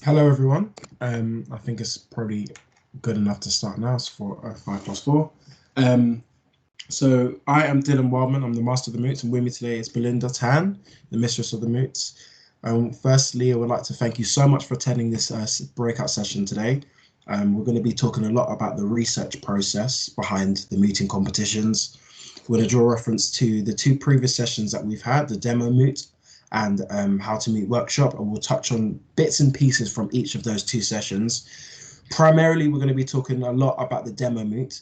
Hello, everyone. I think it's probably good enough to start now. It's for 5 plus 4. Um, so I am Dylan Wildman. I'm the master of the moots, and with me today is Belinda Tan, the mistress of the moots. Firstly, I would like to thank you so much for attending this breakout session today. We're going to be talking a lot about the research process behind the mooting competitions. We're going to draw reference to the two previous sessions that we've had, the demo moot and how to meet workshop, and we'll touch on bits and pieces from each of those two sessions. Primarily, we're going to be talking a lot about the demo moot.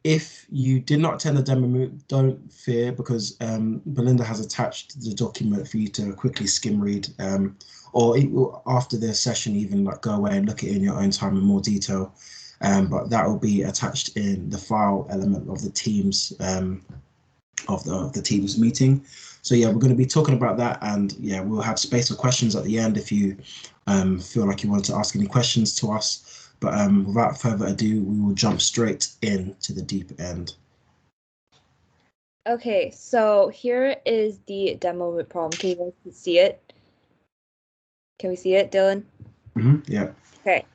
If you did not attend the demo moot, don't fear, because Belinda has attached the document for you to quickly skim read, or after the session, even like go away and look at it in your own time in more detail. But that will be attached in the file element of the Teams of the Teams meeting. So yeah, we're going to be talking about that, and yeah, we'll have space for questions at the end if you feel like you want to ask any questions to us. But without further ado, we will jump straight into the deep end. Okay, so here is the demo problem. Can you guys see it? Can we see it, Dylan? Yeah. Okay.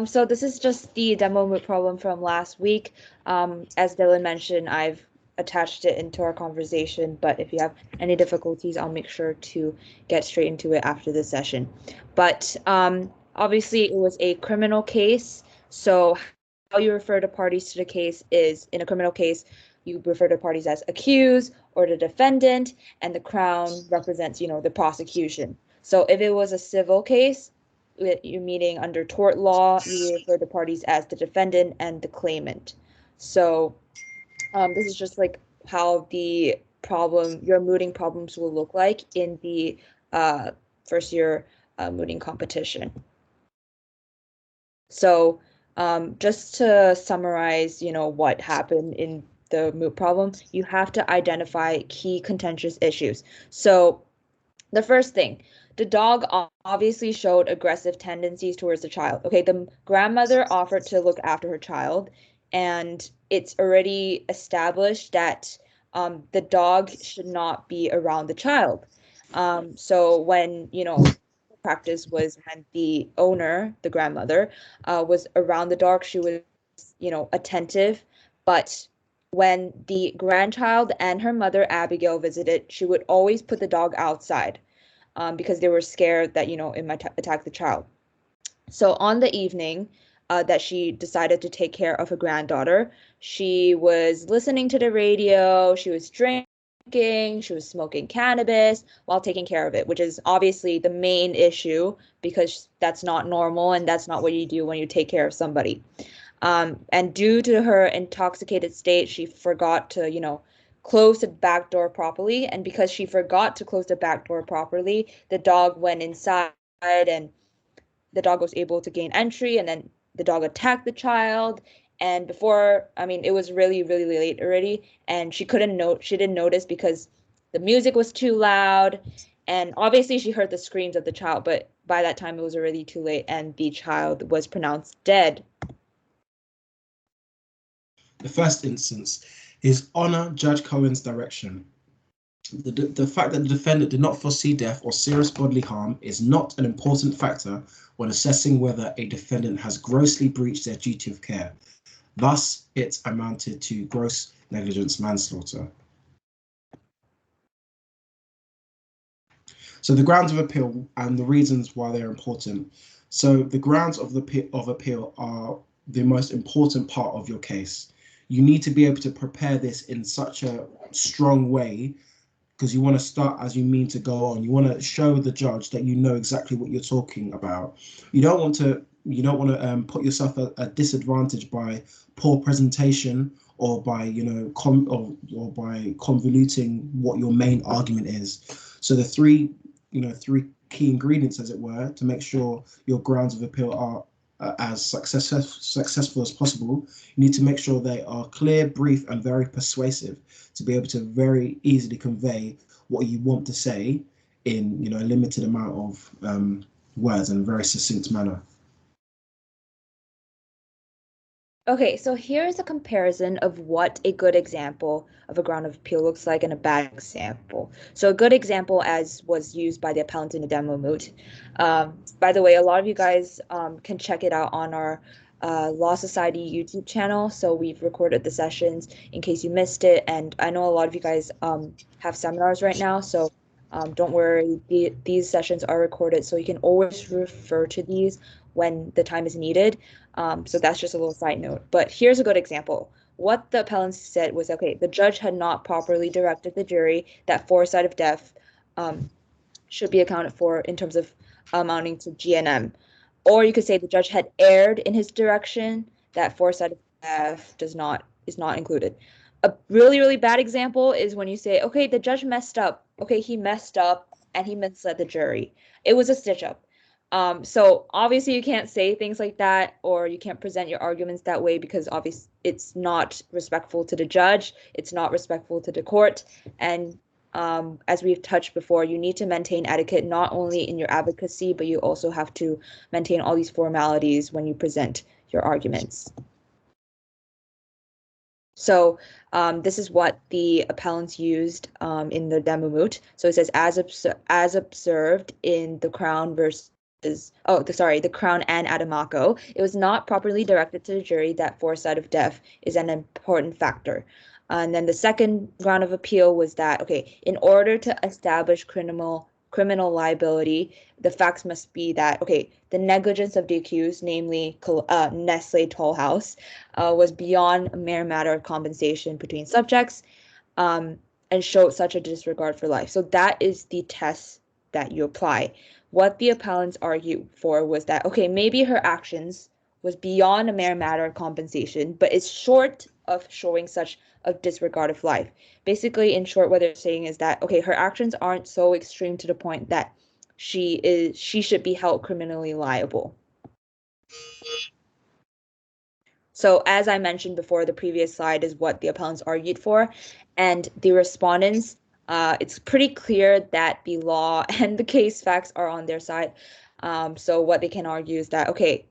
So this is just the demo problem from last week. As Dylan mentioned, I've attached it into our conversation, but if you have any difficulties, I'll make sure to get straight into it after this session. But obviously, it was a criminal case. So how you refer to parties to the case is in a criminal case, you refer to parties as accused or the defendant, and the crown represents, the prosecution. So if it was a civil case, you're meeting under tort law, you refer to parties as the defendant and the claimant. So this is just like how your mooting problems will look like in the uh, first year mooting competition. So just to summarize, what happened in the moot problem, you have to identify key contentious issues. So the first thing, the dog obviously showed aggressive tendencies towards the child. Okay, the grandmother offered to look after her child, and it's already established that the dog should not be around the child. So when, practice was when the owner, the grandmother, was around the dog, she was, attentive, but when the grandchild and her mother Abigail visited, she would always put the dog outside because they were scared that it might attack the child. So on the evening that she decided to take care of her granddaughter, she was listening to the radio, she was drinking, she was smoking cannabis while taking care of it, which is obviously the main issue because that's not normal and that's not what you do when you take care of somebody. And due to her intoxicated state, she forgot to, close the back door properly. And because she forgot to close the back door properly, the dog went inside and the dog was able to gain entry. And then the dog attacked the child. And before, I mean, it was really, really late already. And she didn't notice because the music was too loud. And obviously, she heard the screams of the child. But by that time, it was already too late. And the child was pronounced dead. The first instance is honor Judge Cohen's direction. The fact that the defendant did not foresee death or serious bodily harm is not an important factor when assessing whether a defendant has grossly breached their duty of care. Thus, it amounted to gross negligence manslaughter. So the grounds of appeal and the reasons why they're important. So the grounds of appeal are the most important part of your case. You need to be able to prepare this in such a strong way because you want to start as you mean to go on. You want to show the judge that you know exactly what you're talking about. You don't want to put yourself at a disadvantage by poor presentation or by or by convoluting what your main argument is. So the three key ingredients, as it were, to make sure your grounds of appeal are as successful as possible. You need to make sure they are clear, brief, and very persuasive to be able to very easily convey what you want to say in a limited amount of words in a very succinct manner. Okay, so here's a comparison of what a good example of a ground of appeal looks like and a bad example. So a good example, as was used by the appellant in the demo moot. By the way, a lot of you guys can check it out on our Law Society YouTube channel. So we've recorded the sessions in case you missed it. And I know a lot of you guys have seminars right now, so don't worry, these sessions are recorded, so you can always refer to these when the time is needed. So that's just a little side note. But here's a good example. What the appellants said was, okay, the judge had not properly directed the jury that foresight of death um, should be accounted for in terms of amounting to GNM. Or you could say the judge had erred in his direction that foresight of death is not included. A really, really bad example is when you say, okay, the judge messed up. Okay, he messed up and he misled the jury. It was a stitch up. So obviously you can't say things like that, or you can't present your arguments that way, because obviously it's not respectful to the judge, it's not respectful to the court, and as we've touched before, you need to maintain etiquette not only in your advocacy, but you also have to maintain all these formalities when you present your arguments. So this is what the appellants used in the demo moot. So it says, as observed in the Crown versus the Crown and Adamaco, it was not properly directed to the jury that foresight of death is an important factor. And then the second ground of appeal was that, okay, in order to establish criminal liability, the facts must be that, okay, the negligence of the accused, namely Nestle Toll House, was beyond a mere matter of compensation between subjects, and showed such a disregard for life. So that is the test that you apply. What the appellants argued for was that, okay, maybe her actions was beyond a mere matter of compensation, but it's short of showing such a disregard of life. Basically, in short, what they're saying is that, okay, her actions aren't so extreme to the point that she should be held criminally liable. So as I mentioned before, the previous slide is what the appellants argued for, and the respondents, it's pretty clear that the law and the case facts are on their side. So what they can argue is that, okay,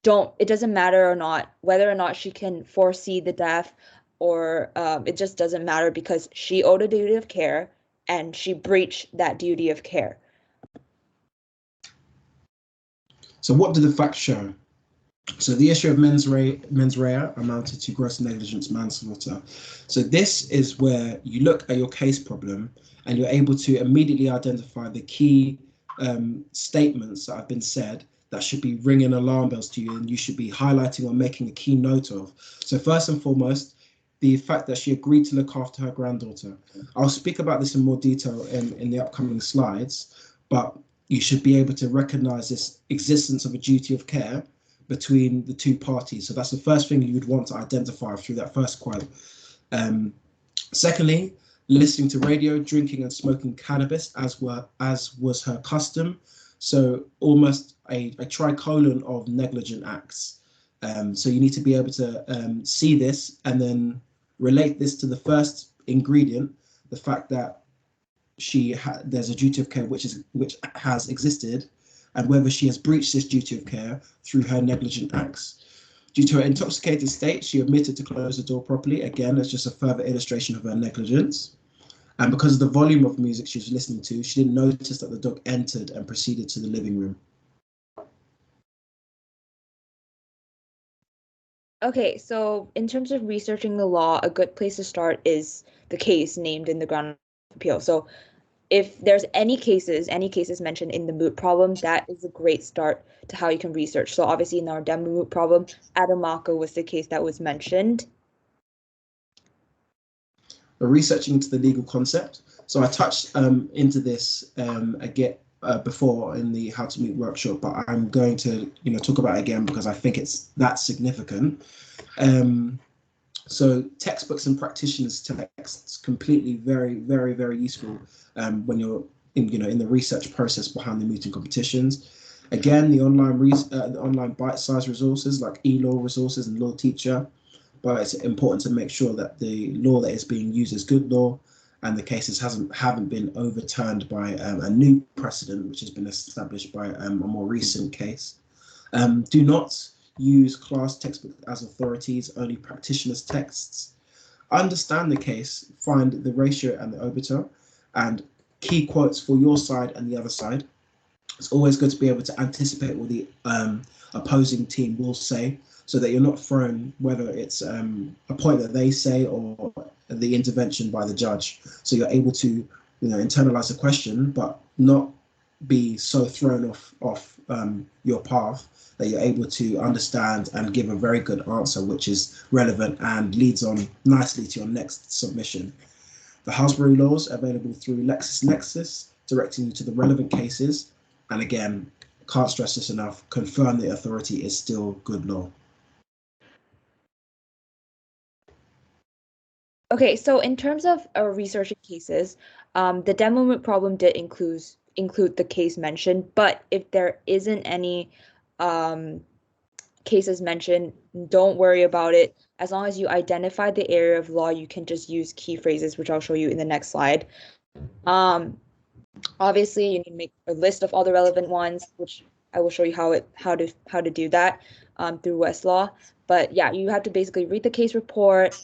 it doesn't matter or not whether or not she can foresee the death, or it just doesn't matter because she owed a duty of care and she breached that duty of care. So what do the facts show? So the issue of mens rea amounted to gross negligence manslaughter. So this is where you look at your case problem and you're able to immediately identify the key statements that have been said that should be ringing alarm bells to you, and you should be highlighting or making a key note of. So first and foremost, the fact that she agreed to look after her granddaughter. I'll speak about this in more detail in the upcoming slides, but you should be able to recognize this existence of a duty of care between the two parties. So that's the first thing you would want to identify through that first quote. Secondly, listening to radio, drinking and smoking cannabis as was her custom. So almost a tricolon of negligent acts. So you need to be able to see this and then relate this to the first ingredient, the fact that there's a duty of care which has existed, and whether she has breached this duty of care through her negligent acts. Due to her intoxicated state, she omitted to close the door properly. Again, as just a further illustration of her negligence. And because of the volume of music she was listening to, she didn't notice that the dog entered and proceeded to the living room. Okay, so in terms of researching the law, a good place to start is the case named in the ground of appeal. So if there's any cases mentioned in the moot problem, that is a great start to how you can research. So obviously in our demo moot problem, Adamaka was the case that was mentioned. We're researching into the legal concept. So I touched into this again before in the How to Moot workshop, but I'm going to talk about it again because I think it's that significant. So textbooks and practitioners' texts completely very, very, very useful when you're in the research process behind the mooting competitions. Again, the online bite-sized resources like eLaw resources and Law Teacher, but it's important to make sure that the law that is being used is good law and the cases haven't been overturned by a new precedent which has been established by a more recent case. Do not use class textbooks as authorities, only practitioners' texts. Understand the case, find the ratio and the obiter, and key quotes for your side and the other side. It's always good to be able to anticipate what the opposing team will say, so that you're not thrown, whether it's a point that they say or the intervention by the judge. So you're able to, internalize the question, but not be so thrown off your path that you're able to understand and give a very good answer, which is relevant and leads on nicely to your next submission. The Housebory laws are available through LexisNexis, directing you to the relevant cases. And again, can't stress this enough, confirm the authority is still good law. Okay, so in terms of researching cases, the demo moot problem did include the case mentioned, but if there isn't any cases mentioned, don't worry about it. As long as you identify the area of law, you can just use key phrases, which I'll show you in the next slide. Obviously, you need to make a list of all the relevant ones, which I will show you how to do that through Westlaw. But yeah, you have to basically read the case report,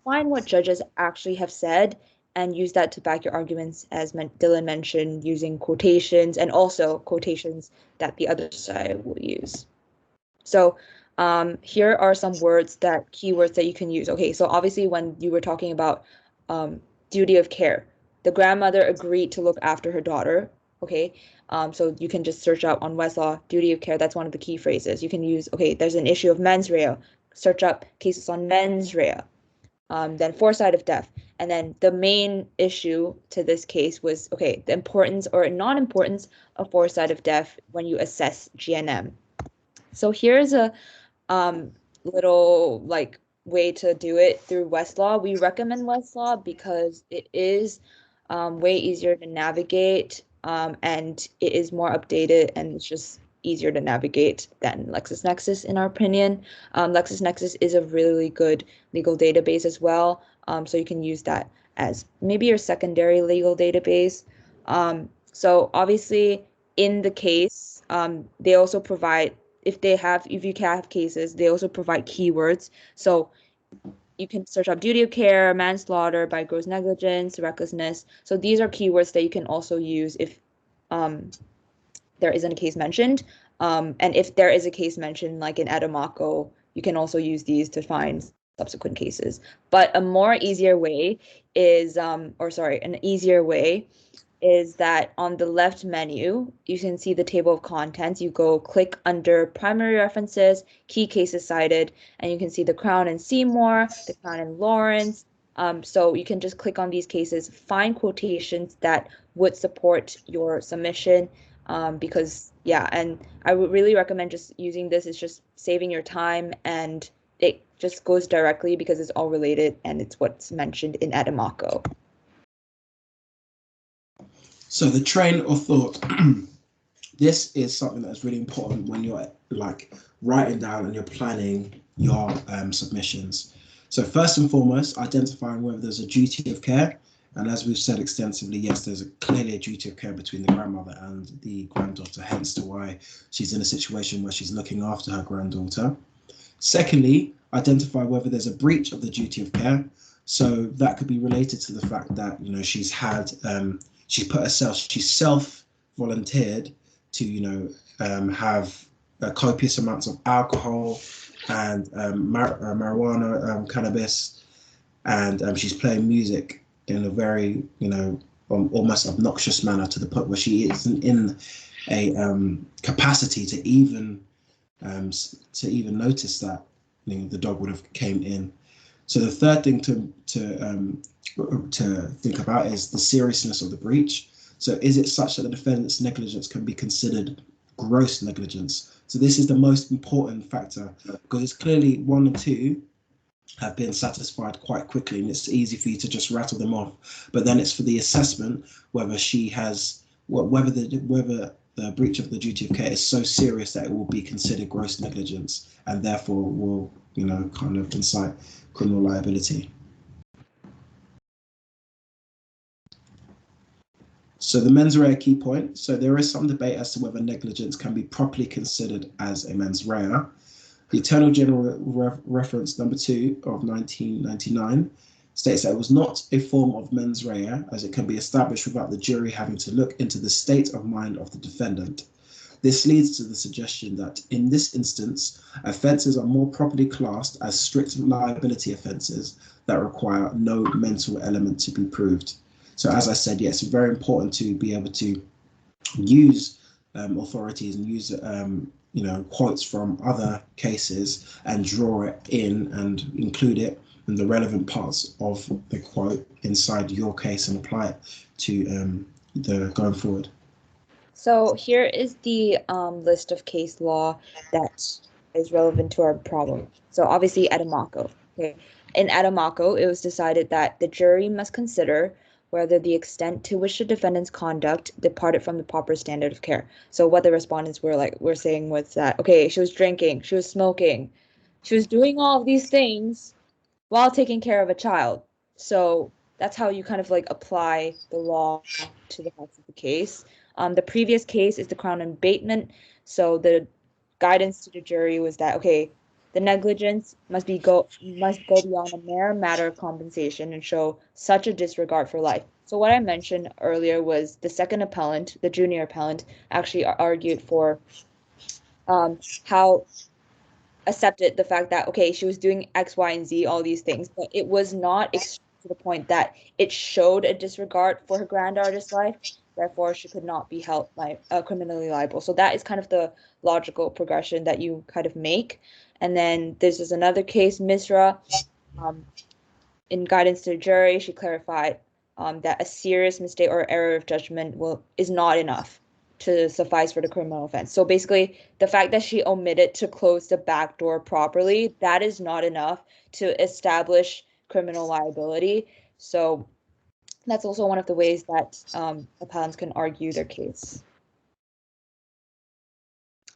find what judges actually have said, and use that to back your arguments, as Dylan mentioned, using quotations and also quotations that the other side will use. So here are some keywords that you can use. Okay, so obviously when you were talking about duty of care, the grandmother agreed to look after her daughter. Okay, so you can just search up on Westlaw, duty of care. That's one of the key phrases. You can use, okay, there's an issue of mens rea. Search up cases on mens rea. Then foresight of death. And then the main issue to this case was, okay, the importance or non-importance of foresight of death when you assess GNM. So here's a little way to do it through Westlaw. We recommend Westlaw because it is way easier to navigate and it is more updated and it's just easier to navigate than LexisNexis in our opinion. LexisNexis is a really good legal database as well. So you can use that as maybe your secondary legal database. So obviously in the case, they also provide, if you have cases, they also provide keywords. So you can search up duty of care, manslaughter by gross negligence, recklessness. So these are keywords that you can also use if there isn't a case mentioned. And if there is a case mentioned, like in Adamaco, you can also use these to find subsequent cases. But an easier way is that on the left menu, you can see the table of contents. You go click under primary references, key cases cited, and you can see the Crown and Seymour, the Crown and Lawrence. So you can just click on these cases, find quotations that would support your submission because, yeah, and I would really recommend just using this. It's just saving your time and it just goes directly because it's all related and it's what's mentioned in Adamaco. So the train of thought, this is something that's really important when you're writing down and you're planning your submissions. So first and foremost, identifying whether there's a duty of care. And as we've said extensively, yes, there's clearly a duty of care between the grandmother and the granddaughter, hence to why she's in a situation where she's looking after her granddaughter. Secondly, identify whether there's a breach of the duty of care. So that could be related to the fact that, she's self-volunteered to, have copious amounts of alcohol and marijuana, cannabis, and she's playing music in a very, almost obnoxious manner to the point where she isn't in a capacity to even notice that the dog would have came in. So the third thing to think about is the seriousness of the breach. So is it such that the defendant's negligence can be considered gross negligence? So this is the most important factor because it's clearly 1 and 2 have been satisfied quite quickly and it's easy for you to just rattle them off. But then it's for the assessment whether the breach of the duty of care is so serious that it will be considered gross negligence and therefore will, kind of incite criminal liability. So the mens rea key point. So there is some debate as to whether negligence can be properly considered as a mens rea. The Eternal General Reference number 2 of 1999 states that it was not a form of mens rea, as it can be established without the jury having to look into the state of mind of the defendant. This leads to the suggestion that, in this instance, offences are more properly classed as strict liability offences that require no mental element to be proved. So, as I said, yes, it's very important to be able to use authorities and use quotes from other cases and draw it in and include it in the relevant parts of the quote inside your case and apply it to the going forward. So here is the list of case law that is relevant to our problem. So obviously Adamaco. Okay. In Adamaco, it was decided that the jury must consider whether the extent to which the defendant's conduct departed from the proper standard of care. So what the respondents were saying was that, okay, she was drinking, she was smoking, she was doing all of these things while taking care of a child. So that's how you kind of like apply the law to the facts of the case. The previous case is the Crown abatement. So the guidance to the jury was that, okay, the negligence must go beyond a mere matter of compensation and show such a disregard for life. So what I mentioned earlier was the second appellant, the junior appellant, actually argued for how accepted the fact that, okay, she was doing X, Y, and Z, all these things, but it was not extreme to the point that it showed a disregard for her granddaughter's life. Therefore, she could not be held criminally liable. So that is kind of the logical progression that you kind of make. And then this is another case, Misra. In guidance to the jury, she clarified that a serious mistake or error of judgment is not enough to suffice for the criminal offense. So basically, the fact that she omitted to close the back door properly, that is not enough to establish criminal liability. So that's also one of the ways that appellants can argue their case.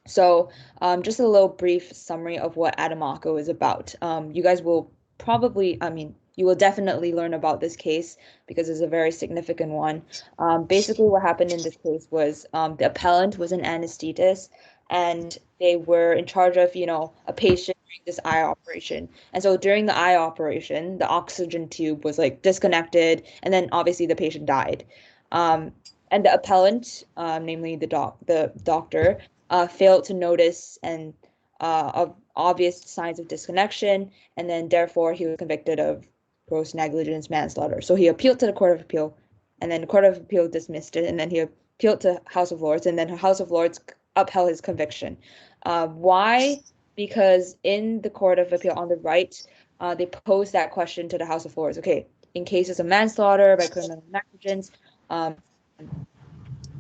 So just a little brief summary of what Adamaco is about. You guys will probably, you will definitely learn about this case because it's a very significant one. Basically, what happened in this case was the appellant was an anesthetist, and they were in charge of, a patient during this eye operation. And so during the eye operation, the oxygen tube was like disconnected, and then obviously the patient died. And the appellant, namely the doctor, failed to notice and of obvious signs of disconnection, and then therefore he was convicted of gross negligence manslaughter. So he appealed to the Court of Appeal, and then the Court of Appeal dismissed it, and then he appealed to House of Lords, and then House of Lords upheld his conviction. Why? Because in the Court of Appeal on the right, they posed that question to the House of Lords. Okay, in cases of manslaughter by criminal negligence,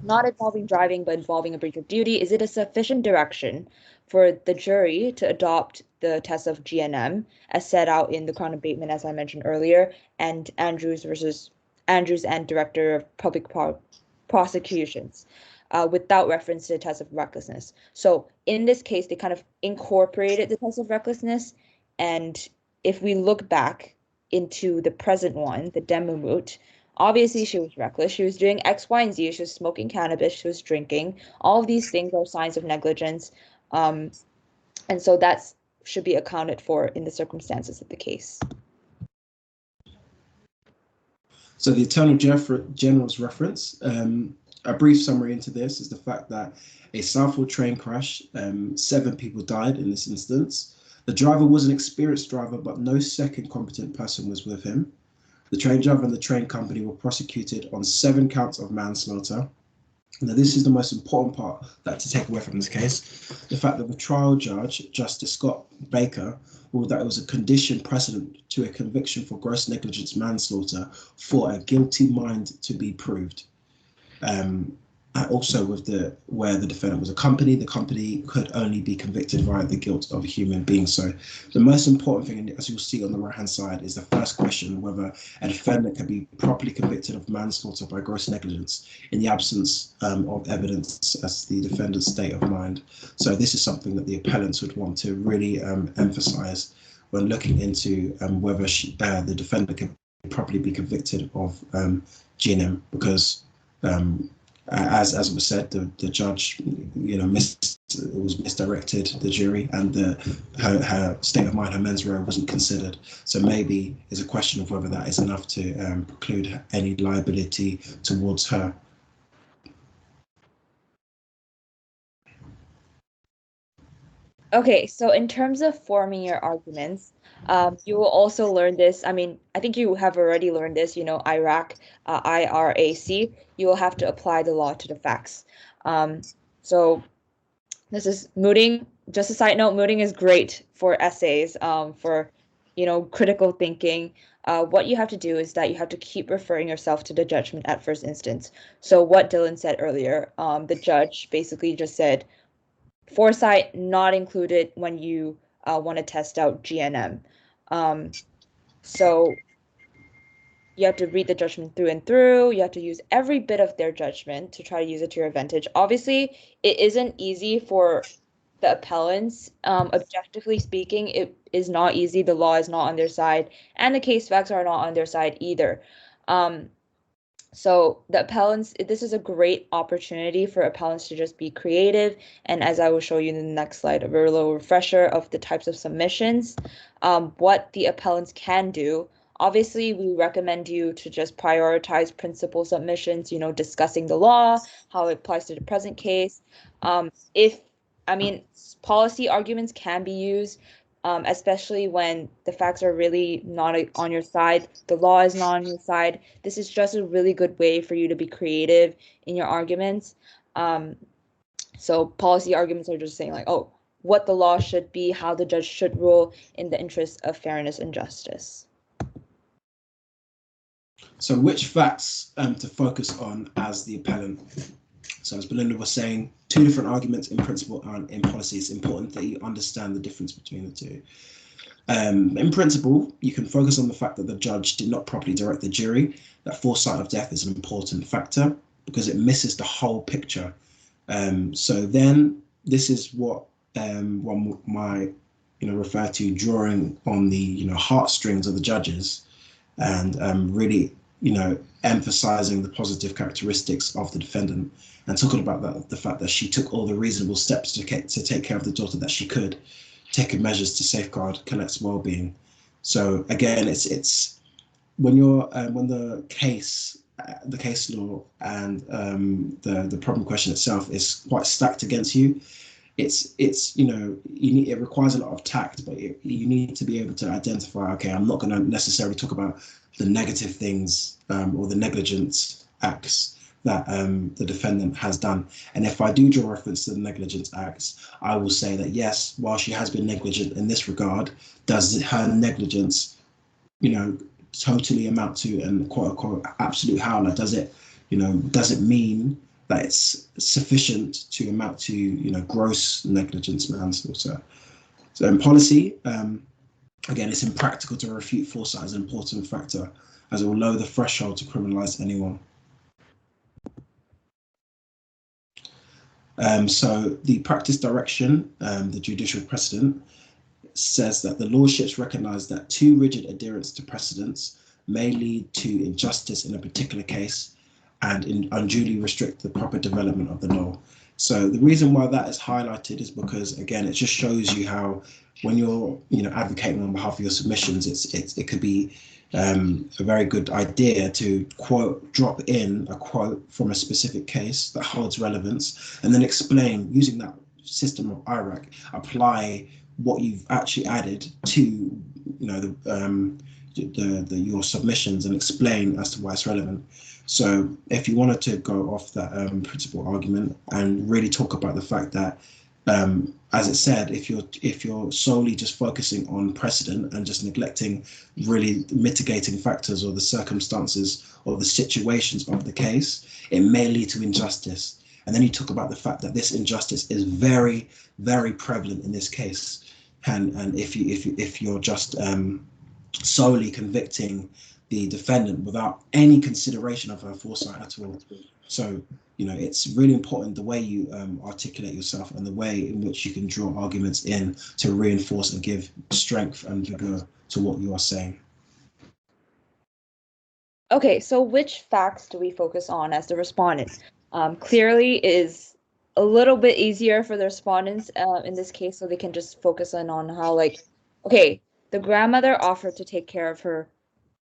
not involving driving, but involving a breach of duty, is it a sufficient direction for the jury to adopt the test of GNM as set out in the Crown abatement, as I mentioned earlier, and Andrews and Director of Public Prosecutions, without reference to the test of recklessness? So in this case, they kind of incorporated the test of recklessness, and if we look back into the present one, the demo moot, obviously she was reckless. She was doing X, Y, and Z. She was smoking cannabis. She was drinking. All of these things are signs of negligence. And so that should be accounted for in the circumstances of the case. So the Eternal General's reference, a brief summary into this is the fact that a Southall train crash, 7 people died in this instance. The driver was an experienced driver, but no second competent person was with him. The train driver and the train company were prosecuted on 7 counts of manslaughter. Now, this is the most important part to take away from this case. The fact that the trial judge, Justice Scott Baker, ruled that it was a condition precedent to a conviction for gross negligence manslaughter for a guilty mind to be proved. Also where the defendant was a company, the company could only be convicted via the guilt of a human being. So the most important thing, as you'll see on the right hand side, is the first question, whether a defendant can be properly convicted of manslaughter by gross negligence in the absence of evidence as the defendant's state of mind. So this is something that the appellants would want to really emphasize when looking into whether the defendant can properly be convicted of GNM, because As was said, the judge, was misdirected the jury, and her state of mind, her mens rea, wasn't considered. So maybe it's a question of whether that is enough to preclude any liability towards her. Okay, so in terms of forming your arguments, you will also learn this. I mean, I think you have already learned this, IRAC. You will have to apply the law to the facts. So this is mooting. Just a side note, mooting is great for essays, for, critical thinking. What you have to do is that you have to keep referring yourself to the judgment at first instance. So what Dylan said earlier, the judge basically just said, foresight not included when you want to test out GNM. So you have to read the judgment through and through. You have to use every bit of their judgment to try to use it to your advantage. Obviously, it isn't easy for the appellants. Objectively speaking, it is not easy. The law is not on their side, and the case facts are not on their side either. So the appellants, this is a great opportunity for appellants to just be creative. And as I will show you in the next slide, a very little refresher of the types of submissions, what the appellants can do. Obviously, we recommend you to just prioritize principal submissions, discussing the law, how it applies to the present case. Policy arguments can be used, especially when the facts are really not on your side, the law is not on your side. This is just a really good way for you to be creative in your arguments. So policy arguments are just saying like, oh, what the law should be, how the judge should rule in the interest of fairness and justice. So which facts to focus on as the appellant? So as Belinda was saying, two different arguments in principle and in policy. It's important that you understand the difference between the two. In principle, you can focus on the fact that the judge did not properly direct the jury, that foresight of death is an important factor because it misses the whole picture. So then this is what one might refer to drawing on the heartstrings of the judges and really emphasizing the positive characteristics of the defendant and talking about the fact that she took all the reasonable steps to take care of the daughter that she could, taking measures to safeguard Colette's well-being. So again, it's when you're when the case law and the problem question itself is quite stacked against you. It requires a lot of tact, but you need to be able to identify. Okay, I'm not going to necessarily talk about the negative things or the negligence acts that the defendant has done. And if I do draw reference to the negligence acts, I will say that yes, while she has been negligent in this regard, does her negligence, totally amount to an quote unquote absolute howler? Does it mean that it's sufficient to amount to gross negligence, manslaughter? So in policy, again, it's impractical to refute foresight as an important factor, as it will lower the threshold to criminalize anyone. So the practice direction, the judicial precedent, says that the lordships recognise that too rigid adherence to precedents may lead to injustice in a particular case and unduly restrict the proper development of the law. So the reason why that is highlighted is because, again, it just shows you how when you're advocating on behalf of your submissions, it could be a very good idea to drop in a quote from a specific case that holds relevance and then explain, using that system of IRAC, apply what you've actually added to your submissions and explain as to why it's relevant. So if you wanted to go off that principal argument and really talk about the fact that, as it said, if you're solely just focusing on precedent and just neglecting really mitigating factors or the circumstances or the situations of the case, it may lead to injustice. And then you talk about the fact that this injustice is very, very prevalent in this case. And if you're just solely convicting the defendant without any consideration of her foresight at all. So, it's really important the way you articulate yourself and the way in which you can draw arguments in to reinforce and give strength and vigor to what you are saying. Okay, so which facts do we focus on as the respondent? clearly is a little bit easier for the respondents in this case, so they can just focus on how, like, okay, the grandmother offered to take care of her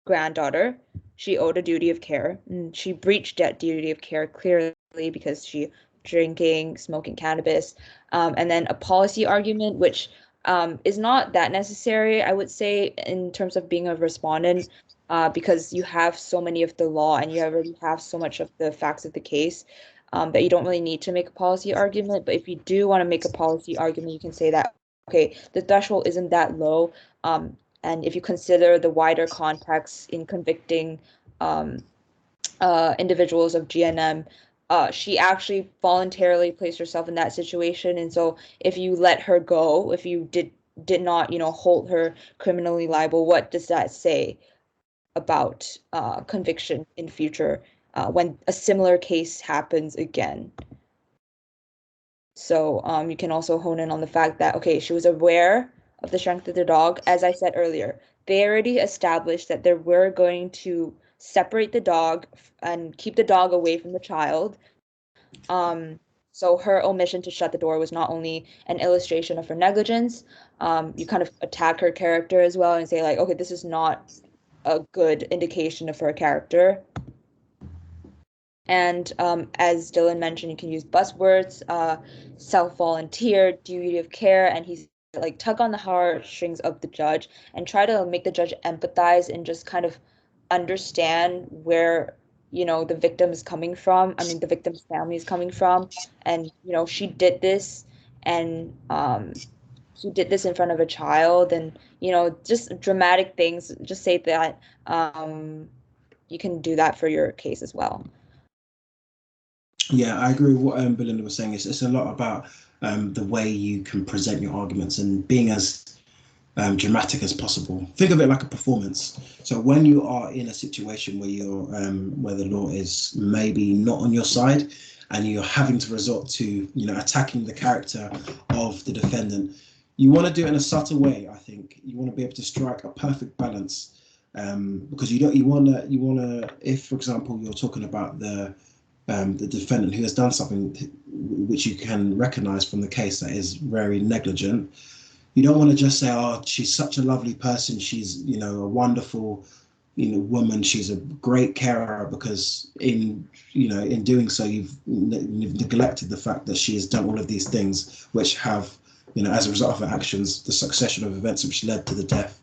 granddaughter. She owed a duty of care, and she breached that duty of care clearly because she drinking, smoking cannabis, and then a policy argument, which is not that necessary, I would say, in terms of being a respondent, because you have so many of the law and you already have so much of the facts of the case, that you don't really need to make a policy argument. But if you do want to make a policy argument, you can say that, okay, the threshold isn't that low. And if you consider the wider context in convicting um, individuals of GNM, she actually voluntarily placed herself in that situation. And so if you let her go, if you did not, hold her criminally liable, what does that say about conviction in future when a similar case happens again? So you can also hone in on the fact that, okay, she was aware of the strength of the dog. As I said earlier, they already established that they were going to separate the dog and keep the dog away from the child. Um, so her omission to shut the door was not only an illustration of her negligence, you kind of attack her character as well and say, like, okay, this is not a good indication of her character. And as Dylan mentioned, you can use buzzwords, self-volunteer, duty of care, and he's like tug on the heartstrings of the judge and try to make the judge empathize and just kind of understand where, the victim is coming from. I mean, the victim's family is coming from, and she did this, and she did this in front of a child, and just dramatic things. Just say that you can do that for your case as well. Yeah, I agree with what Belinda was saying. It's a lot about the way you can present your arguments and being as dramatic as possible. Think of it like a performance. So when you are in a situation where you're where the law is maybe not on your side, and you're having to resort to attacking the character of the defendant, you want to do it in a subtle way. I think you want to be able to strike a perfect balance, because you want to, if for example you're talking about the defendant who has done something which you can recognize from the case that is very negligent. You don't want to just say, oh, she's such a lovely person, she's a wonderful woman, she's a great carer, because in doing so you've neglected the fact that she has done all of these things which have, as a result of her actions, the succession of events which led to the death.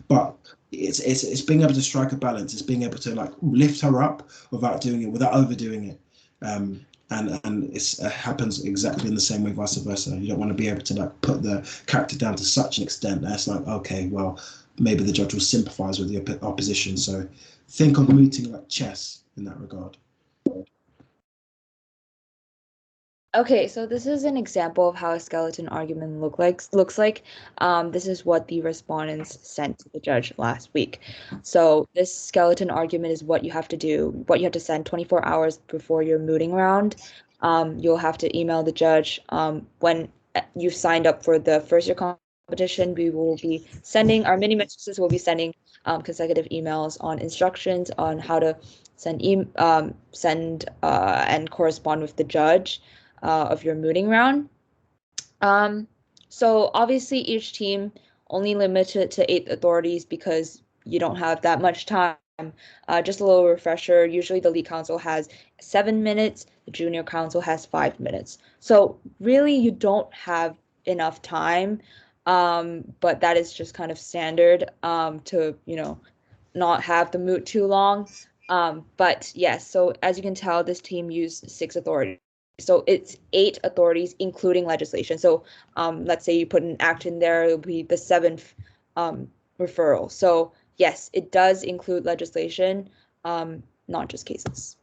But it's being able to strike a balance. It's being able to like lift her up without overdoing it. And it happens exactly in the same way, vice versa. You don't want to be able to like put the character down to such an extent that it's like, okay, well, maybe the judge will sympathise with the opposition. So think of mooting like chess in that regard. Okay, so this is an example of how a skeleton argument looks like. This is what the respondents sent to the judge last week. So this skeleton argument is what you have to do, what you have to send 24 hours before your mooting round. You'll have to email the judge. When you've signed up for the first year competition, we will be sending, our mini mistresses will be sending consecutive emails on instructions on how to send and correspond with the judge of your mooting round. So obviously each team only limited to 8 authorities because you don't have that much time. Just a little refresher, usually the lead counsel has 7 minutes, the junior counsel has 5 minutes. So really you don't have enough time, but that is just kind of standard to, not have the moot too long. But yes, so as you can tell, this team used 6 authorities. So it's 8 authorities, including legislation. So let's say you put an act in there, it'll be the 7th referral. So yes, it does include legislation, not just cases.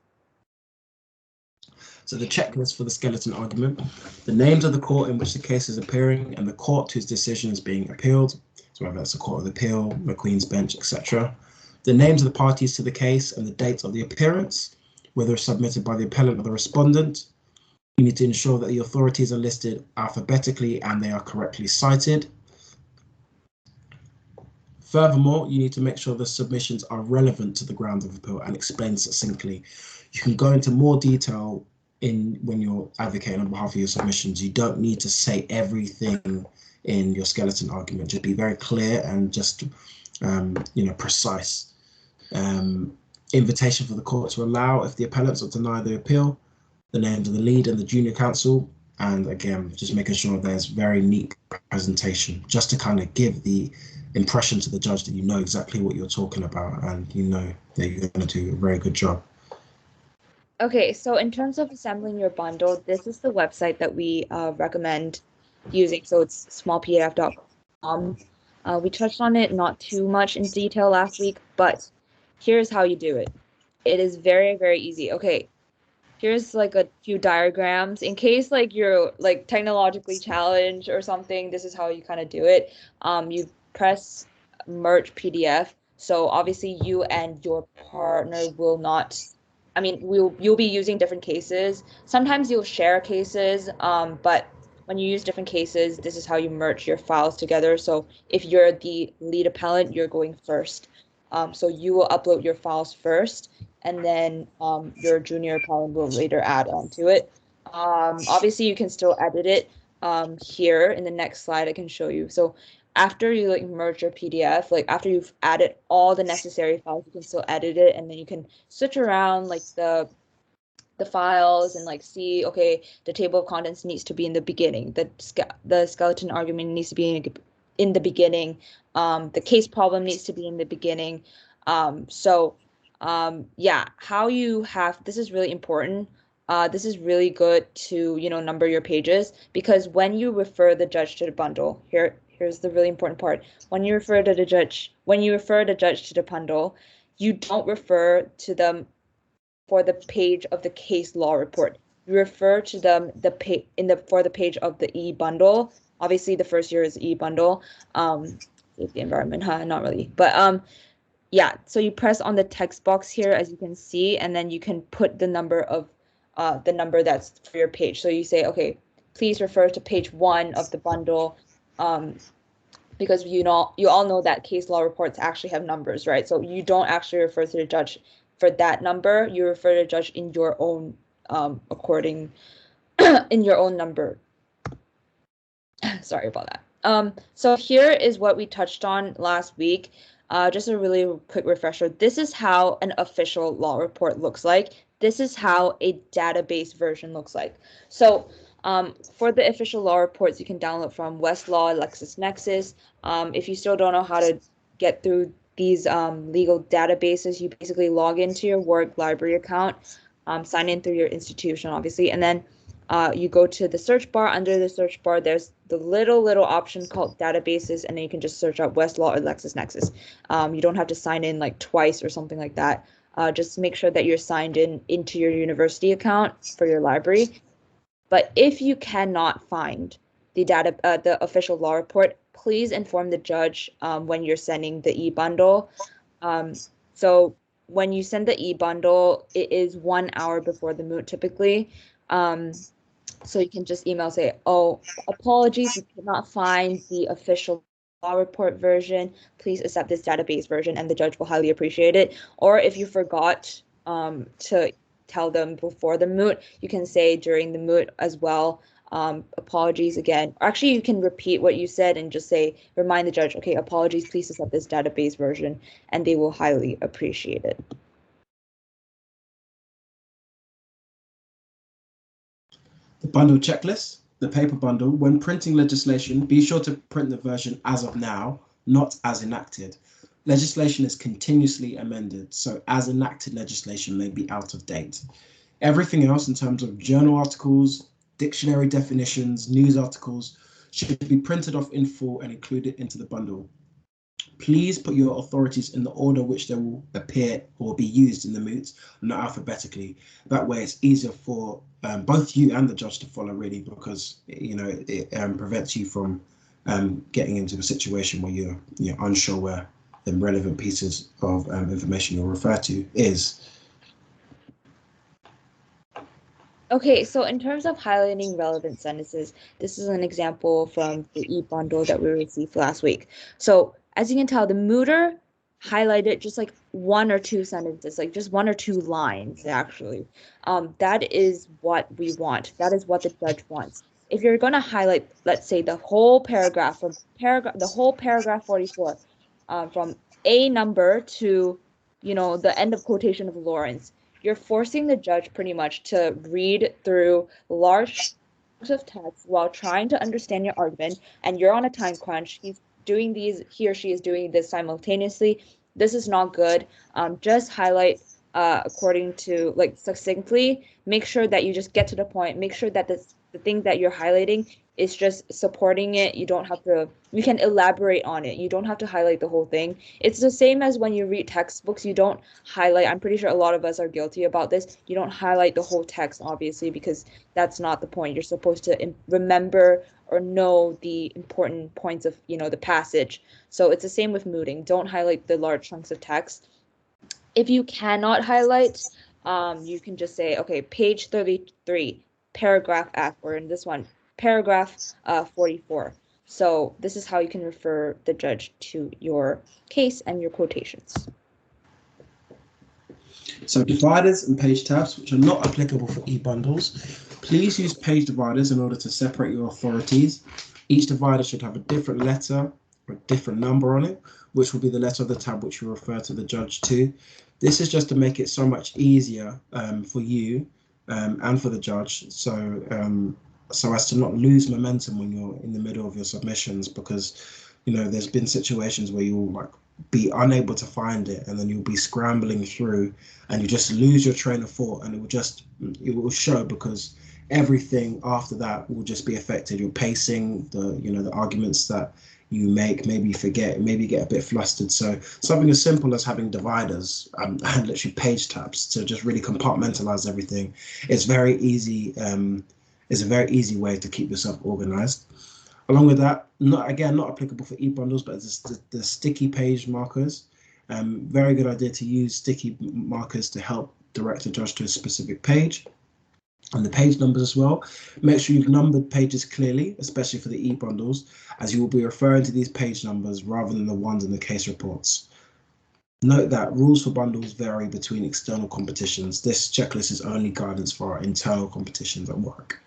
So the checklist for the skeleton argument: the names of the court in which the case is appearing and the court whose decision is being appealed. So whether that's the Court of Appeal, McQueen's Bench, etc. The names of the parties to the case and the date of the appearance, whether submitted by the appellant or the respondent. You need to ensure that the authorities are listed alphabetically and they are correctly cited. Furthermore, you need to make sure the submissions are relevant to the grounds of appeal and explained succinctly. You can go into more detail when you're advocating on behalf of your submissions, you don't need to say everything in your skeleton argument. Just be very clear and just precise. Invitation for the court to allow if the appellants or deny the appeal, the names of the lead and the junior counsel, and again, just making sure there's very neat presentation, just to kind of give the impression to the judge that you know exactly what you're talking about and you know that you're going to do a very good job. Okay, so in terms of assembling your bundle, this is the website that we recommend using. So it's smallpdf.com. We touched on it not too much in detail last week, but here's how you do it. It is very, very easy. Okay, here's like a few diagrams in case like you're like technologically challenged or something. This is how you kind of do it. You press merge PDF. So obviously you and your partner will not, I mean, you'll be using different cases. Sometimes you'll share cases, but when you use different cases, this is how you merge your files together. So if you're the lead appellant, you're going first. So you will upload your files first, and then your junior appellant will later add on to it. Obviously, you can still edit it here in the next slide. I can show you. So after you like merge your PDF, like after you've added all the necessary files, you can still edit it, and then you can switch around like the files and like see, okay, the table of contents needs to be in the beginning, the skeleton argument needs to be in the beginning, the case problem needs to be in the beginning. Yeah, how you have, this is really important. This is really good to, number your pages, because when you refer the judge to the bundle, here's the really important part. When you refer the judge to the bundle, you don't refer to them for the page of the case law report. You refer to them for the page of the e-bundle. Obviously, the first year is e-bundle. Safety environment, not really. But yeah, so you press on the text box here, as you can see, and then you can put the number that's for your page. So you say, okay, please refer to page 1 of the bundle, because you all know that case law reports actually have numbers, right? So you don't actually refer to the judge for that number. You refer to the judge in your own in your own number. Sorry about that. So here is what we touched on last week. Just a really quick refresher. This is how an official law report looks like. This is how a database version looks like. So for the official law reports, you can download from Westlaw, LexisNexis. If you still don't know how to get through these legal databases, you basically log into your work library account, sign in through your institution, obviously, and then you go to the search bar. Under the search bar, there's the little option called databases, and then you can just search up Westlaw or LexisNexis. You don't have to sign in like twice or something like that. Just make sure that you're signed into your university account for your library. But if you cannot find the official law report, please inform the judge when you're sending the e-bundle. So when you send the e-bundle, it is 1 hour before the moot typically. So you can just email, say, oh, apologies, we could not find the official law report version. Please accept this database version, and the judge will highly appreciate it. Or if you forgot to tell them before the moot, you can say during the moot as well, apologies again. Or actually, you can repeat what you said and just say, remind the judge, okay, apologies, please accept this database version, and they will highly appreciate it. The bundle checklist, the paper bundle. When printing legislation, be sure to print the version as of now, not as enacted. Legislation is continuously amended, so as enacted legislation may be out of date. Everything else in terms of journal articles, dictionary definitions, news articles should be printed off in full and included into the bundle. Please put your authorities in the order which they will appear or be used in the moots, not alphabetically. That way it's easier for both you and the judge to follow, really, because it prevents you from getting into a situation where you're unsure where the relevant pieces of information you'll refer to is. Okay, so in terms of highlighting relevant sentences, this is an example from the e-bundle that we received last week. So as you can tell, the mooter highlight it just like 1 or 2 sentences, like just 1 or 2 lines, actually. That is what we want. That is what the judge wants. If you're going to highlight, let's say, the whole paragraph the whole paragraph 44, from a number to, the end of quotation of Lawrence, you're forcing the judge pretty much to read through large of text while trying to understand your argument, and you're on a time crunch. He or she is doing this simultaneously. This is not good. Just highlight according to, like, succinctly. Make sure that you just get to the point. Make sure that the thing that you're highlighting is just supporting it. You can elaborate on it. You don't have to highlight the whole thing. It's the same as when you read textbooks. You don't highlight. I'm pretty sure a lot of us are guilty about this. You don't highlight the whole text, obviously, because that's not the point. You're supposed to remember or know the important points of, the passage. So it's the same with mooting. Don't highlight the large chunks of text. If you cannot highlight, you can just say, okay, page 33, paragraph F, or in this one, paragraph 44. So this is how you can refer the judge to your case and your quotations. So dividers and page tabs, which are not applicable for e-bundles. Please use page dividers in order to separate your authorities. Each divider should have a different letter or a different number on it, which will be the letter of the tab which you refer to the judge to. This is just to make it so much easier for you and for the judge, so as to not lose momentum when you're in the middle of your submissions, because there's been situations where you'll be unable to find it, and then you'll be scrambling through and you just lose your train of thought, and it will show, because everything after that will just be affected. Your pacing, the arguments that you make, maybe you forget, maybe you get a bit flustered. So something as simple as having dividers and literally page tabs to just really compartmentalize everything is very easy. Is a very easy way to keep yourself organized. Along with that, not applicable for e-bundles, but it's the sticky page markers. Very good idea to use sticky markers to help direct a judge to a specific page. And the page numbers as well. Make sure you've numbered pages clearly, especially for the e-bundles, as you will be referring to these page numbers rather than the ones in the case reports. Note that rules for bundles vary between external competitions. This checklist is only guidance for our internal competitions at work.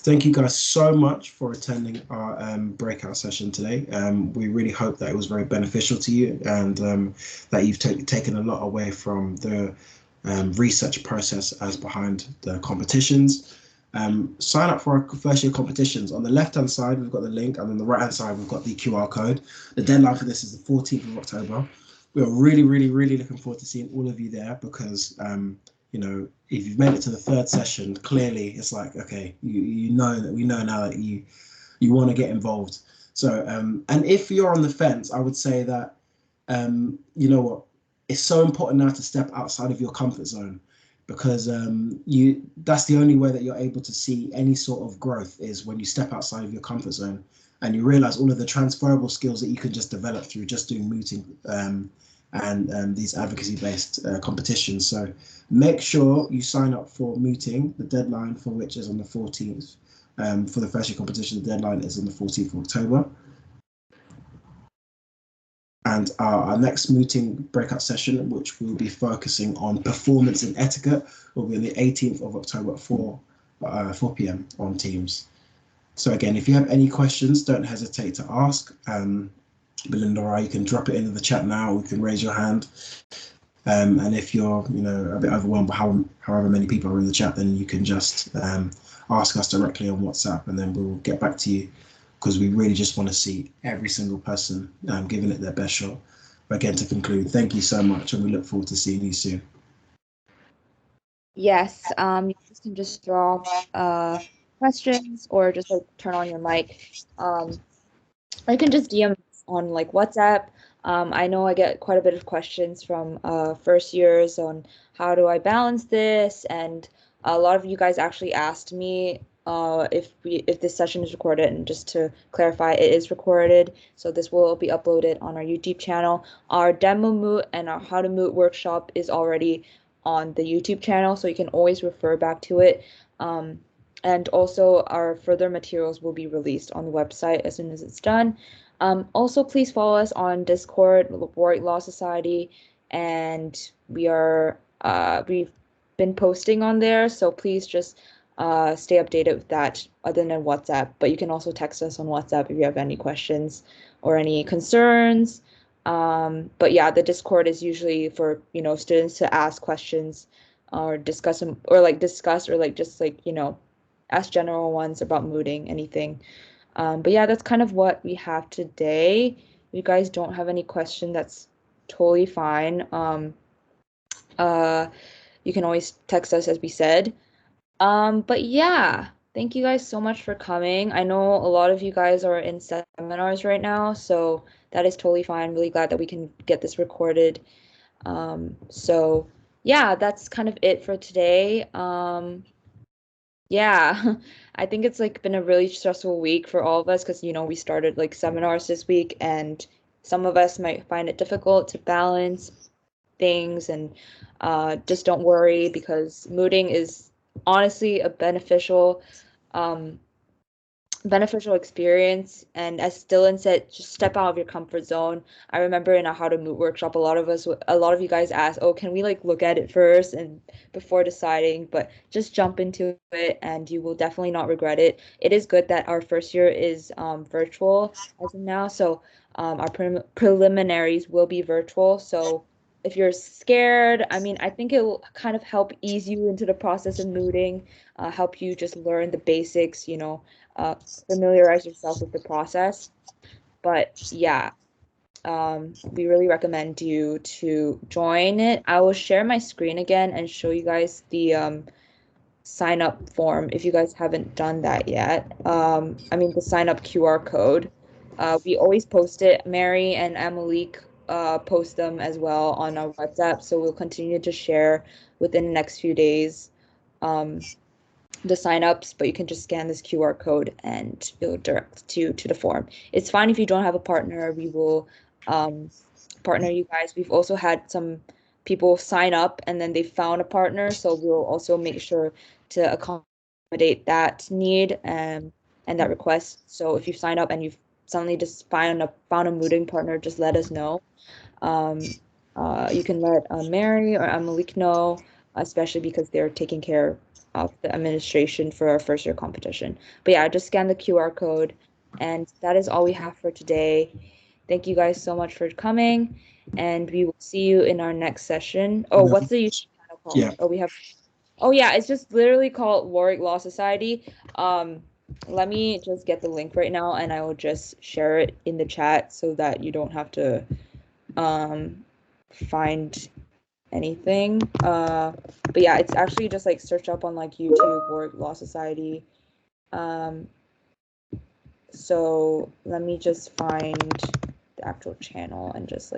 Thank you guys so much for attending our breakout session today. We really hope that it was very beneficial to you, and that you've taken a lot away from the research process as behind the competitions. Sign up for our first year competitions. On the left hand side we've got the link, and on the right hand side we've got the QR code. The deadline for this is the 14th of October. We are really looking forward to seeing all of you there, because if you've made it to the third session, clearly it's like, okay, we know now that you want to get involved. So and if you're on the fence, I would say that it's so important now to step outside of your comfort zone, because that's the only way that you're able to see any sort of growth, is when you step outside of your comfort zone and you realize all of the transferable skills that you can just develop through just doing mooting and these advocacy-based competitions. So make sure you sign up for mooting, the deadline for which is on the 14th. For the first year competition, the deadline is on the 14th of October. And our next mooting breakout session, which will be focusing on performance and etiquette, will be on the 18th of October at 4 p.m. on Teams. So again, if you have any questions, don't hesitate to ask. Belinda or I, you can drop it into the chat now, or you can raise your hand. And if you're a bit overwhelmed by however many people are in the chat, then you can just ask us directly on WhatsApp, and then we'll get back to you, because we really just want to see every single person giving it their best shot. But again, to conclude, thank you so much, and we look forward to seeing you soon. Yes, you can just throw off questions, or just turn on your mic. I can just DM on WhatsApp. I know I get quite a bit of questions from first years on how do I balance this, and a lot of you guys actually asked me if this session is recorded, and just to clarify, it is recorded, so this will be uploaded on our YouTube channel. Our demo moot and our how to moot workshop is already on the YouTube channel, so you can always refer back to it. And also our further materials will be released on the website as soon as it's done. Also, please follow us on Discord, Warwick Law Society, and we've been posting on there, so please just stay updated with that other than WhatsApp. But you can also text us on WhatsApp if you have any questions or any concerns. But yeah, the Discord is usually for, students to ask questions or discuss them or discuss or just ask general ones about mooting, anything. But yeah, that's kind of what we have today. If you guys don't have any question, that's totally fine. Uh, you can always text us, as we said. But yeah, thank you guys so much for coming. I know a lot of you guys are in seminars right now, so that is totally fine. Really glad that we can get this recorded. So yeah, that's kind of it for today. Yeah, I think it's been a really stressful week for all of us because we started seminars this week, and some of us might find it difficult to balance things, and just don't worry because mooting is honestly a um, beneficial experience. And as Dylan said, just step out of your comfort zone. I remember in a how to moot workshop, a lot of you guys asked, oh, can we look at it first and before deciding? But just jump into it and you will definitely not regret it. It is good that our first year is virtual as of now, so our preliminaries will be virtual. So if you're scared, I mean, I think it will kind of help ease you into the process of mooting, help you just learn the basics, uh, familiarize yourself with the process. But yeah, we really recommend you to join it. I will share my screen again and show you guys the sign up form if you guys haven't done that yet. I mean, the sign up QR code. We always post it. Mary and Emily post them as well on our WhatsApp. So we'll continue to share within the next few days. The signups, but you can just scan this QR code and it'll direct you to the form. It's fine if you don't have a partner. We will partner you guys. We've also had some people sign up and then they found a partner, so we'll also make sure to accommodate that need and that request. So if you sign up and you've suddenly just found a mooting partner, just let us know. Um, you can let Mary or Malik know, especially because they're taking care of the administration for our first year competition. But yeah, just scan the QR code, and that is all we have for today. Thank you guys so much for coming, and we will see you in our next session. Oh, what's the YouTube channel called? Yeah. Oh yeah, it's just literally called Warwick Law Society. Let me just get the link right now, and I will just share it in the chat so that you don't have to find anything. But yeah, it's actually just search up on YouTube or Law Society. So let me just find the actual channel and just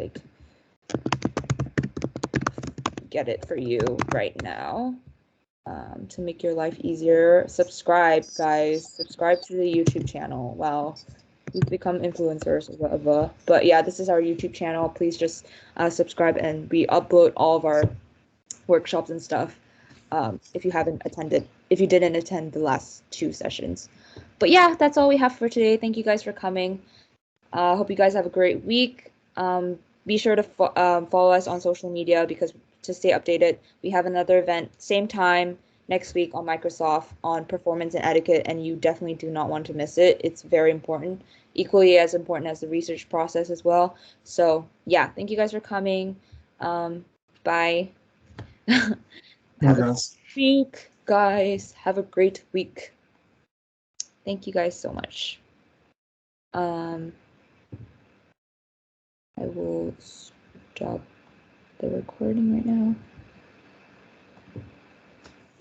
get it for you right now. To make your life easier, subscribe, guys. Subscribe to the YouTube channel. Wow. We've become influencers or whatever. But yeah, this is our YouTube channel. Please just subscribe, and we upload all of our workshops and stuff if you didn't attend the last 2 sessions. But yeah, that's all we have for today. Thank you guys for coming. Hope you guys have a great week. Be sure to follow us on social media because to stay updated, we have another event, same time next week on Microsoft on performance and etiquette, and you definitely do not want to miss it. It's very important, equally as important as the research process as well. So yeah, thank you guys for coming. Bye. Have a great week, guys. Have a great week. Thank you guys so much. I will stop the recording right now.